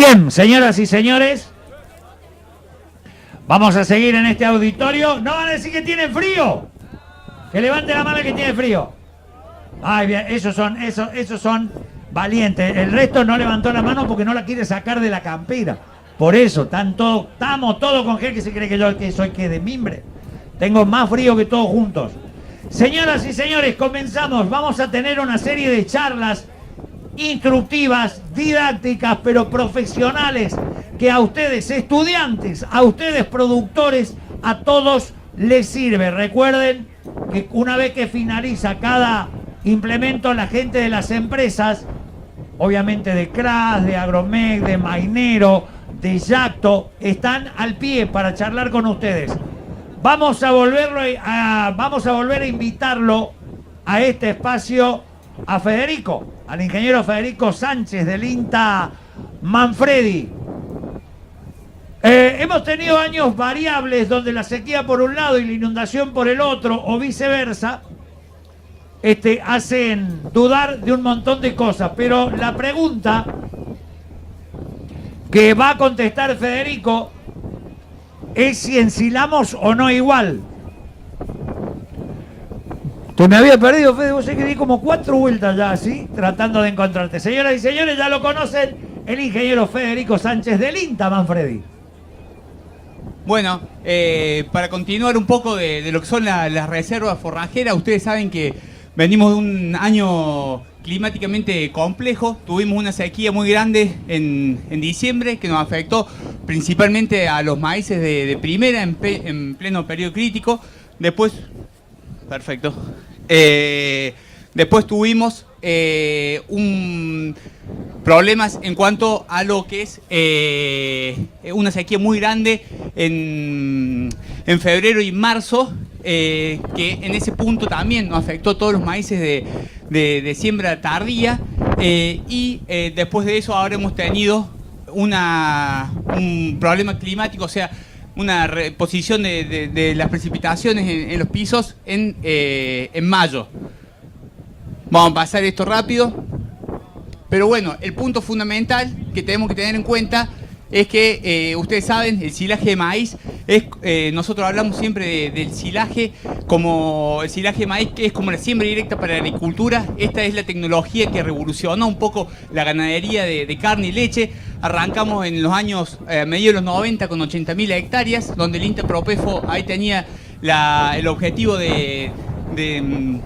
Bien, señoras y señores, vamos a seguir en este auditorio. No van a decir que tienen frío. Que levante la mano el que tiene frío. Ay, bien, esos son valientes. El resto no levantó la mano porque no la quiere sacar de la campera. Por eso, estamos todos con gel, que se cree que yo soy de mimbre. Tengo más frío que todos juntos. Señoras y señores, comenzamos. Vamos a tener una serie de charlas instructivas, didácticas, pero profesionales, que a ustedes estudiantes, a ustedes productores, a todos les sirve. Recuerden que una vez que finaliza cada implemento, la gente de las empresas, obviamente de CRAS, de Agromec, de Mainero, de Yacto, están al pie para charlar con ustedes. Vamos a volver a invitarlo a este espacio a Federico, al ingeniero Federico Sánchez del INTA Manfredi. Hemos tenido años variables donde la sequía por un lado y la inundación por el otro, o viceversa, hacen dudar de un montón de cosas. Pero la pregunta que va a contestar Federico es si ensilamos o no igual. Te me había perdido, Fede, vos sé que di como 4 vueltas ya así, tratando de encontrarte. Señoras y señores, ya lo conocen, el ingeniero Federico Sánchez del INTA Manfredi. Bueno, para continuar un poco de lo que son las reservas forrajeras, ustedes saben que venimos de un año climáticamente complejo. Tuvimos una sequía muy grande en diciembre que nos afectó principalmente a los maíces de primera en pleno periodo crítico. Después, perfecto. Después tuvimos problemas en cuanto a lo que es una sequía muy grande en febrero y marzo, que en ese punto también nos afectó a todos los maíces de siembra tardía, y después de eso ahora hemos tenido un problema climático, o sea, una reposición de las precipitaciones en los pisos en mayo. Vamos a pasar esto rápido. Pero bueno, el punto fundamental que tenemos que tener en cuenta es que ustedes saben, el silaje de maíz nosotros hablamos siempre del silaje como el silaje de maíz, que es como la siembra directa para la agricultura. Esta es la tecnología que revolucionó un poco la ganadería de carne y leche. Arrancamos en los años mediados de los 90 con 80.000 hectáreas, donde el INTA Propefo ahí tenía el objetivo de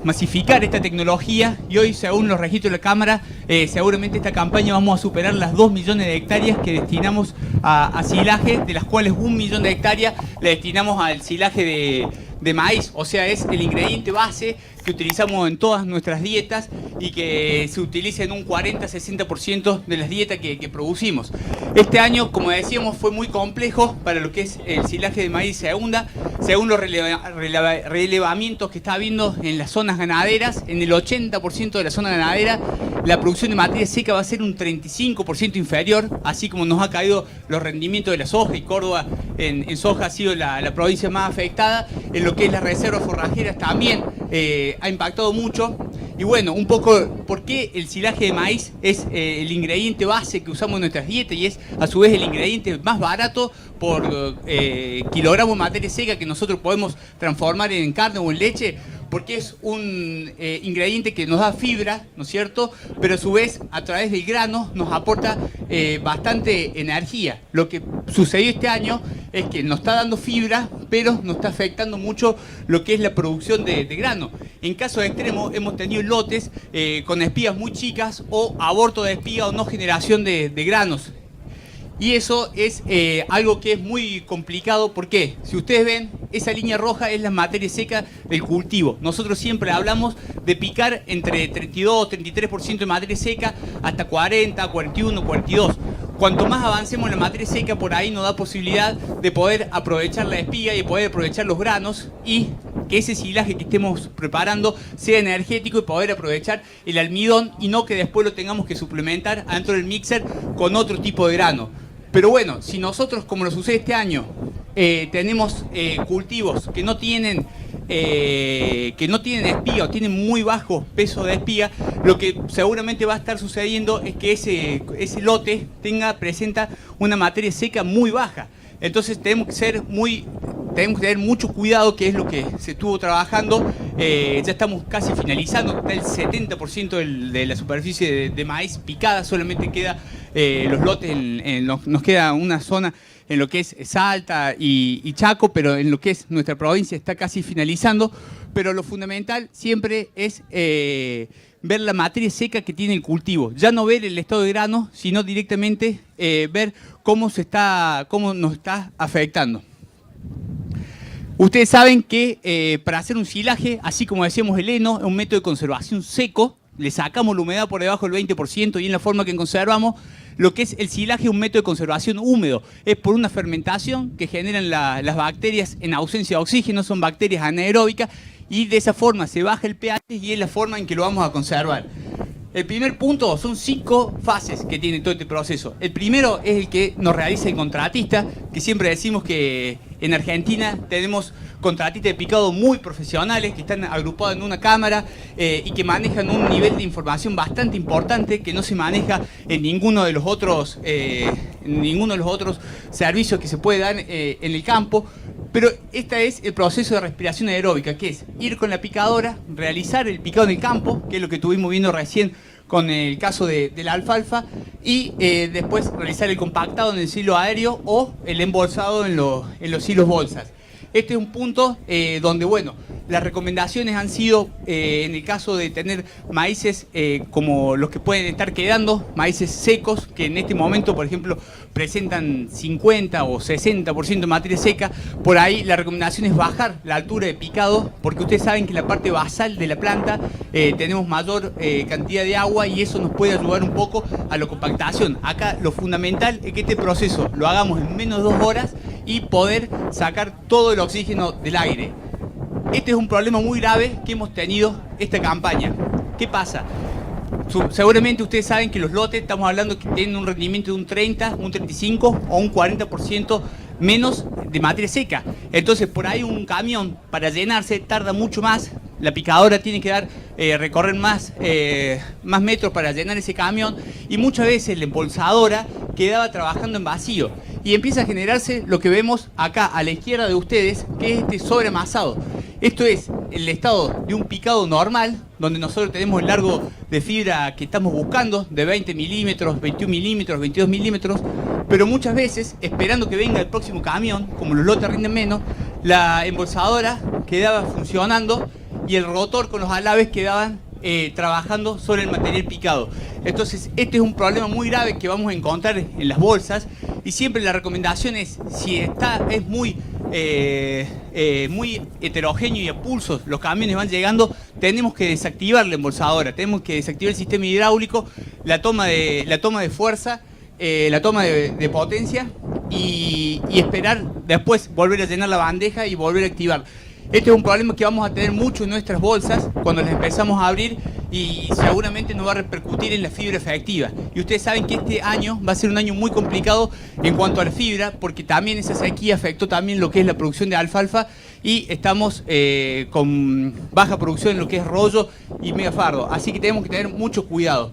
masificar esta tecnología, y hoy, según los registros de la Cámara, seguramente esta campaña vamos a superar las 2 millones de hectáreas que destinamos a silaje, de las cuales 1 millón de hectáreas le destinamos al silaje de maíz. O sea, es el ingrediente base que utilizamos en todas nuestras dietas y que se utiliza en un 40-60% de las dietas que producimos. Este año, como decíamos, fue muy complejo para lo que es el silaje de maíz segunda. Según los relevamientos que está habiendo en las zonas ganaderas, en el 80% de la zona ganadera, la producción de materia seca va a ser un 35% inferior, así como nos ha caído los rendimientos de la soja, y Córdoba en soja ha sido la provincia más afectada. En lo que es las reservas forrajeras también ha impactado mucho. Y bueno, un poco por qué el silaje de maíz es el ingrediente base que usamos en nuestras dietas, y es a su vez el ingrediente más barato por kilogramo de materia seca que nosotros podemos transformar en carne o en leche, porque es un ingrediente que nos da fibra, ¿no es cierto? Pero a su vez, a través del grano, nos aporta bastante energía. Lo que sucedió este año es que nos está dando fibra, pero nos está afectando mucho lo que es la producción de grano. En casos extremos hemos tenido lotes con espigas muy chicas, o aborto de espiga, o no generación de granos. Y eso es algo que es muy complicado. ¿Por qué? Si ustedes ven, esa línea roja es la materia seca del cultivo. Nosotros siempre hablamos de picar entre 32 33% de materia seca hasta 40, 41, 42. Cuanto más avancemos en la materia seca, por ahí nos da posibilidad de poder aprovechar la espiga y de poder aprovechar los granos, y que ese silaje que estemos preparando sea energético, y poder aprovechar el almidón, y no que después lo tengamos que suplementar adentro del mixer con otro tipo de grano. Pero bueno, si nosotros, como lo sucede este año, tenemos cultivos que no tienen que no tienen espiga o tienen muy bajo peso de espiga, lo que seguramente va a estar sucediendo es que ese lote presenta una materia seca muy baja. Entonces tenemos que tener mucho cuidado, que es lo que se estuvo trabajando. Ya estamos casi finalizando, está el 70% de la superficie de maíz picada, solamente queda los lotes, nos queda una zona en lo que es Salta y Chaco, pero en lo que es nuestra provincia está casi finalizando. Pero lo fundamental siempre es ver la materia seca que tiene el cultivo. Ya no ver el estado de grano, sino directamente ver cómo nos está afectando. Ustedes saben que para hacer un silaje, así como decíamos el heno, es un método de conservación seco. Le sacamos la humedad por debajo del 20% y en la forma que conservamos. Lo que es el silaje es un método de conservación húmedo. Es por una fermentación que generan las bacterias en ausencia de oxígeno, son bacterias anaeróbicas, y de esa forma se baja el pH y es la forma en que lo vamos a conservar. El primer punto, son 5 fases que tiene todo este proceso. El primero es el que nos realiza el contratista, que siempre decimos que en Argentina tenemos contratistas de picado muy profesionales, que están agrupados en una cámara y que manejan un nivel de información bastante importante que no se maneja en ninguno de los otros servicios que se puede dar en el campo. Pero este es el proceso de respiración aeróbica, que es ir con la picadora, realizar el picado en el campo, que es lo que estuvimos viendo recién con el caso de la alfalfa, y después realizar el compactado en el silo aéreo o el embolsado en los silos bolsas. Este es un punto donde, bueno, las recomendaciones han sido, en el caso de tener maíces como los que pueden estar quedando, maíces secos, que en este momento, por ejemplo, presentan 50 o 60% de materia seca, por ahí la recomendación es bajar la altura de picado, porque ustedes saben que en la parte basal de la planta tenemos mayor cantidad de agua y eso nos puede ayudar un poco a la compactación. Acá lo fundamental es que este proceso lo hagamos en menos de 2 horas y poder sacar todo el oxígeno del aire. Este es un problema muy grave que hemos tenido esta campaña. ¿Qué pasa? Seguramente ustedes saben que los lotes, estamos hablando que tienen un rendimiento de un 30, un 35 o un 40% menos de materia seca. Entonces, por ahí un camión para llenarse tarda mucho más. La picadora tiene que recorrer más metros para llenar ese camión, y muchas veces la embolsadora quedaba trabajando en vacío. Y empieza a generarse lo que vemos acá a la izquierda de ustedes, que es este sobreamasado. Esto es el estado de un picado normal, donde nosotros tenemos el largo de fibra que estamos buscando, de 20 milímetros, 21 milímetros, 22 milímetros, pero muchas veces, esperando que venga el próximo camión, como los lotes rinden menos, la embolsadora quedaba funcionando y el rotor con los alabes quedaban trabajando sobre el material picado. Entonces, este es un problema muy grave que vamos a encontrar en las bolsas, y siempre la recomendación es, si es muy heterogéneo y a pulsos los camiones van llegando, tenemos que desactivar la embolsadora, tenemos que desactivar el sistema hidráulico, la toma de fuerza, la toma de potencia, y esperar después volver a llenar la bandeja y volver a activar. Este es un problema que vamos a tener mucho en nuestras bolsas cuando las empezamos a abrir, y seguramente nos va a repercutir en la fibra efectiva. Y ustedes saben que este año va a ser un año muy complicado en cuanto a la fibra, porque también esa sequía afectó también lo que es la producción de alfalfa, y estamos con baja producción en lo que es rollo y megafardo. Así que tenemos que tener mucho cuidado.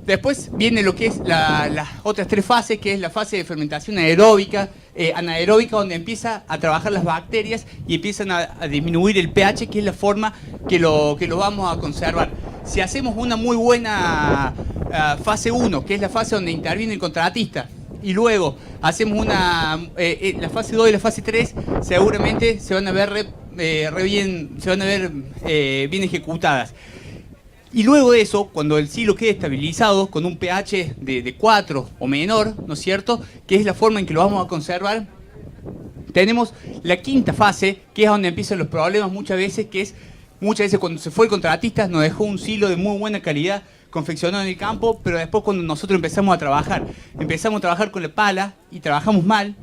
Después viene lo que es las otras 3 fases, que es la fase de fermentación aeróbica, anaeróbica, donde empieza a trabajar las bacterias y empiezan a disminuir el pH, que es la forma que lo vamos a conservar. Si hacemos una muy buena fase 1, que es la fase donde interviene el contratista, y luego hacemos la fase 2 y la fase 3, seguramente se van a ver bien ejecutadas. Y luego de eso, cuando el silo quede estabilizado con un pH de 4 o menor, ¿no es cierto?, que es la forma en que lo vamos a conservar, tenemos la 5ª fase, que es donde empiezan los problemas muchas veces cuando se fue el contratista nos dejó un silo de muy buena calidad confeccionado en el campo, pero después cuando nosotros empezamos a trabajar con la pala y trabajamos mal,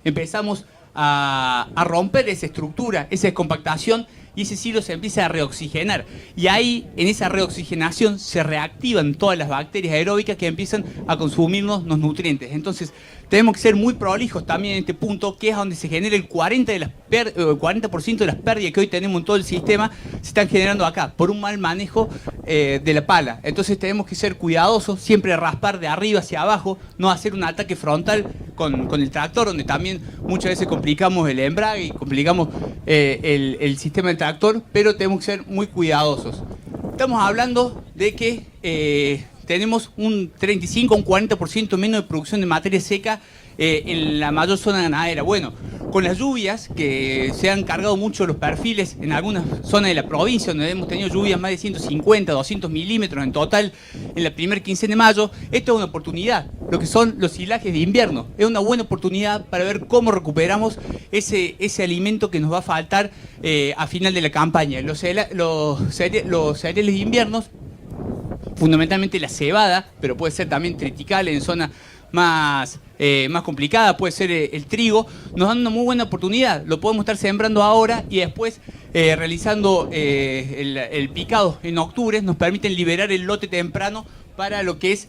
empezamos a romper esa estructura, esa descompactación, y ese silo se empieza a reoxigenar. Y ahí, en esa reoxigenación, se reactivan todas las bacterias aeróbicas que empiezan a consumirnos los nutrientes. Entonces, tenemos que ser muy prolijos también en este punto, que es donde se genera el 40% de las pérdidas que hoy tenemos en todo el sistema, se están generando acá, por un mal manejo de la pala. Entonces tenemos que ser cuidadosos, siempre raspar de arriba hacia abajo, no hacer un ataque frontal con el tractor, donde también muchas veces complicamos el embrague y complicamos el sistema del tractor, pero tenemos que ser muy cuidadosos. Estamos hablando de que tenemos un 35 o un 40% menos de producción de materia seca en la mayor zona ganadera. Bueno, con las lluvias que se han cargado mucho los perfiles en algunas zonas de la provincia, donde hemos tenido lluvias más de 150, 200 milímetros en total en la primera quincena de mayo, esto es una oportunidad, lo que son los silajes de invierno. Es una buena oportunidad para ver cómo recuperamos ese alimento que nos va a faltar a final de la campaña. Los cereales de inviernos, fundamentalmente la cebada, pero puede ser también triticale en zonas más complicada, puede ser el trigo, nos dan una muy buena oportunidad. Lo podemos estar sembrando ahora y después realizando el picado en octubre, nos permiten liberar el lote temprano para lo que es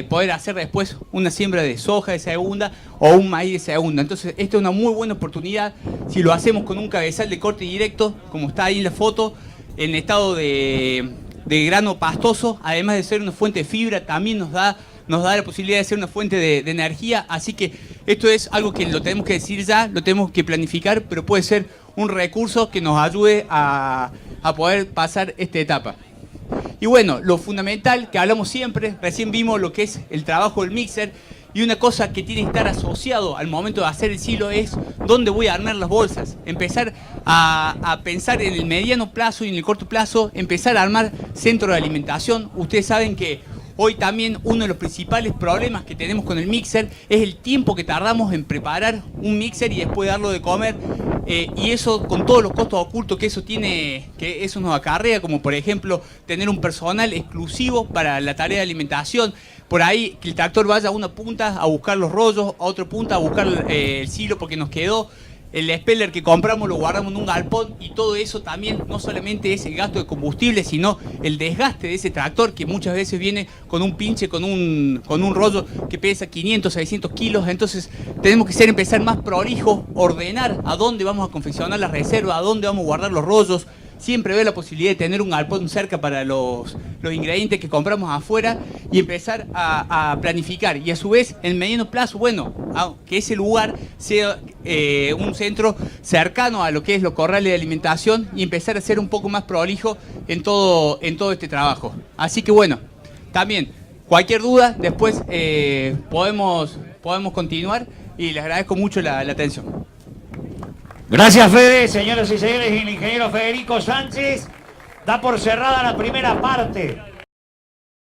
poder hacer después una siembra de soja de segunda o un maíz de segunda. Entonces esta es una muy buena oportunidad si lo hacemos con un cabezal de corte directo, como está ahí en la foto, en estado de grano pastoso, además de ser una fuente de fibra, también nos da la posibilidad de ser una fuente de energía. Así que esto es algo que lo tenemos que decir ya, lo tenemos que planificar, pero puede ser un recurso que nos ayude a poder pasar esta etapa. Y bueno, lo fundamental que hablamos siempre, recién vimos lo que es el trabajo del mixer, y una cosa que tiene que estar asociado al momento de hacer el silo es dónde voy a armar las bolsas. Empezar a pensar en el mediano plazo y en el corto plazo, empezar a armar centros de alimentación. Ustedes saben que hoy también uno de los principales problemas que tenemos con el mixer es el tiempo que tardamos en preparar un mixer y después darlo de comer. Y eso, con todos los costos ocultos que eso tiene, que eso nos acarrea, como por ejemplo tener un personal exclusivo para la tarea de alimentación. Por ahí que el tractor vaya a una punta a buscar los rollos, a otra punta a buscar el silo porque nos quedó. El speller que compramos lo guardamos en un galpón, y todo eso también no solamente es el gasto de combustible, sino el desgaste de ese tractor que muchas veces viene con un pinche, con un rollo que pesa 500, 600 kilos. Entonces tenemos que empezar más prolijos, ordenar a dónde vamos a confeccionar la reserva, a dónde vamos a guardar los rollos. Siempre ver la posibilidad de tener un galpón cerca para los ingredientes que compramos afuera y empezar a planificar. Y a su vez, en mediano plazo, bueno, que ese lugar sea un centro cercano a lo que es los corrales de alimentación y empezar a ser un poco más prolijo en todo este trabajo. Así que bueno, también cualquier duda, después podemos continuar, y les agradezco mucho la atención. Gracias, Fede. Señoras y señores, el ingeniero Federico Sánchez da por cerrada la primera parte